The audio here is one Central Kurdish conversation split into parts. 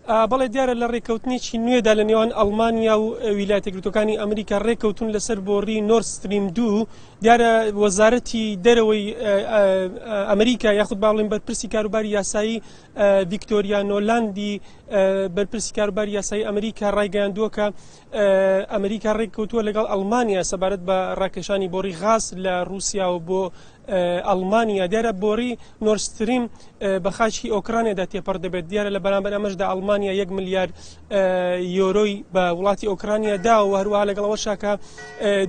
بەڵێ دیارە لە ڕێکەوتنێکی نوێدا لە نێوان ئەڵمانیا و ویلایەتە یەکگرتووەکانی ئەمریکا ڕێکەوتون لەسەر بۆڕی نۆرد ستریم 2 دیارە وەزارەتی دەرەوەی ئەمریکا یاخود باڵێن بەرپرسی کاروباری یاسایی ڤیکتۆریا نۆلاندی بەرپرسی کاروباری یاسایی ئەمریکا ڕایگەیاندووە کە ئەمریکا ڕێککەوتووە لەگەڵ ئەڵمانیا سەبارەت بە ڕاکێشانی بۆڕی غاز لە رووسیا و بۆ ئەڵمانیا دیارە بۆڕی نۆرد ستریم بە خاچی ئۆکرانیادا تێپەڕ دەبێت دیارە لە بەرامبەر ئەمەشدا ئەڵمانیا 1 ملیار یۆرۆی بە وڵاتی ئۆکرانیا دا و هەروەها لەگەڵەوەشا کە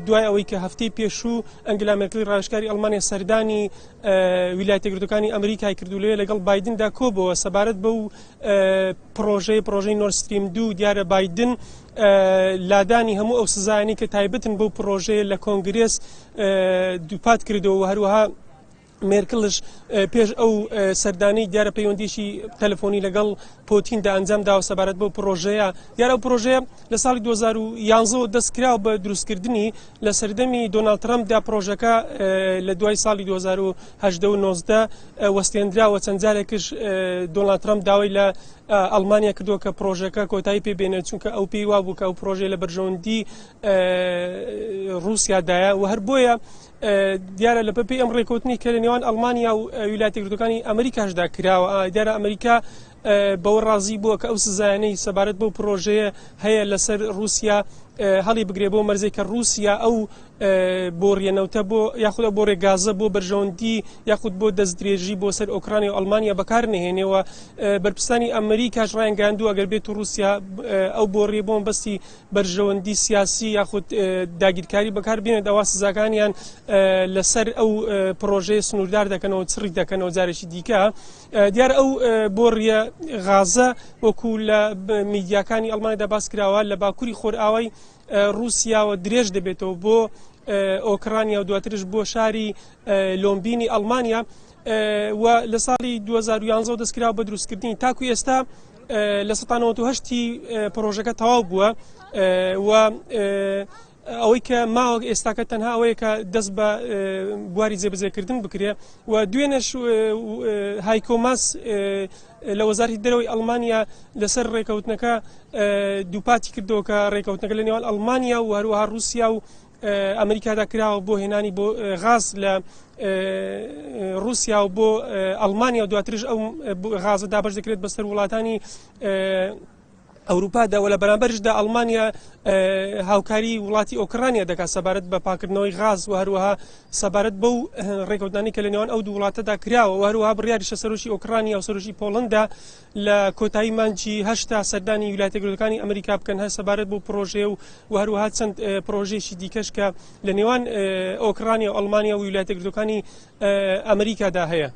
دوای ئەوەی کە هەفتەی پێشوو ئەنگلا مێرکڵی ڕاوێژکاری ئەڵمانیا سەردانی ویلایەتە یەکگرتووەکانی ئەمریکای کردوولێ لەگەڵ بایدندا کۆبەوە سەبارەت بەو پرۆژەی نۆرد ستریم 2 دیارە بایدن لادانی هەموو ئەو سزایانی کە تایبەتن بەو پرۆژەیە لە کۆنگرێس دووپات کردەوە و هەروەها مێرکڵش پێش ئەو سەردانەی دیارە پەیوەندیشی تەلەفۆنی لەگەڵ پۆتیندا ئەنجام داوە سەبارەت بەو پرۆژەیە دیارە ئەو پرۆژەیە لە ساڵی 2011 دەستکراوە بە دروستکردنی لە سەردەمی دۆناڵد ترەمپدا پرۆژەکە لە دوای ساڵی 2018 وەستێنراوە چەند جارێکش دۆناڵد ترەمپ داوای لە ئەڵمانیا کردووە کە پرۆژەکە کۆتایی پێبێنێت چونکە ئەو پێی وا بوو کە ئەو پرۆژەیە لە بەرژەوەندی رووسیادایە و هەر بۆیە دیارە لە پێی ئەم ڕێکەوتنی کە لە نێوان ئەڵمانیا و ویلایەتە یەکگرتووەکانی ئەمریکاشدا کراوە دیارە ئەمریکا بەوە ڕازی بووە کە ئەو سزایانەی سەبارەت بەو پرۆژەیە هەیە لەسەر رووسیا هەڵی بگرێ بۆ مەرزەی کە رووسیا ئەو بۆڕیەنەوتە بۆ یاخود بۆ ڕێگازە بۆ بەرژەوەندی یاخود بۆ دەستدرێژی بۆ سەر ئۆکرانیا و ئەڵمانیا بەکار نهێنێەوە بەرپرسانی ئەمریکاش ڕایانگەاندووە ئەگەر بێت و رووسیا ئەو بۆڕیە بۆ بەستی بەرژەوەندی سیاسی یاخود داگیرکاری بەکار بێنێت ئەوا سزاکانیان لەسەر ئەو پرۆژەیە سنووردار دەکەنەوە چڕی دەکەنەوە جارێکی دیکە دیارە ئەو بۆڕیە غازە وەکو لە میدیاکانی ئەڵمانیادا باس کراوە لە باکووری خۆرئاوای رووسیاوە درێژ دەبێتەوە بۆ ئۆکرانیا و دواترش بۆ شاری لۆمبینی ئەڵمانیا و لە ساڵی 2011 دەستکراوە بە دروستکردنی تاکو ئێستا لە 1970 پرۆژەکە تەواو بووە و ئەوەی کە ماوە ئێستاکە تەنها ئەوەیە کە دەست بە بواری جێبەجێکردن بکرێ و دوێنێش هایکۆ ماس لە وەزارەتی دەرەوەی ئەڵمانیا لەسەر ڕێکەوتنەکە دووپاتی کردەوە کە ڕێکەوتنەکە لە نێوان ئەڵمانیا و هەروەها رووسیا و ئەمریکادا کراوە بۆ هێنانی بۆ غاز لە رووسیا و بۆ ئەڵمانیا و دواترش ئەو غازە دابەش دەکرێت بەسەر وڵاتانی ئەوروپادا و لە بەرامبەرشدا ئەڵمانیا هاوکاری وڵاتی ئۆکرانیا دەکات سەبارەت بە پاکردنەوەی غاز و هەروەها سەبارەت بەو ڕێکەوتنانی کە لە نێوان ئەو دوو وڵاتەدا کراوە و هەروەها بڕیاریشە سەرۆکی ئۆکرانیا و سەرۆکی پۆڵەندا لە کۆتایی مانگی 8 سەردانی ویلایەتە یەکگرتووەکانی ئەمریکا بکەن هەر سەبارەت بۆ پرۆژێ و هەروەها چەند پرۆژێکی دیکەش کە لە نێوان ئۆکرانیا و ئەڵمانیا و ویلایەتە یەکگرتووەکانی ئەمریکادا هەیە.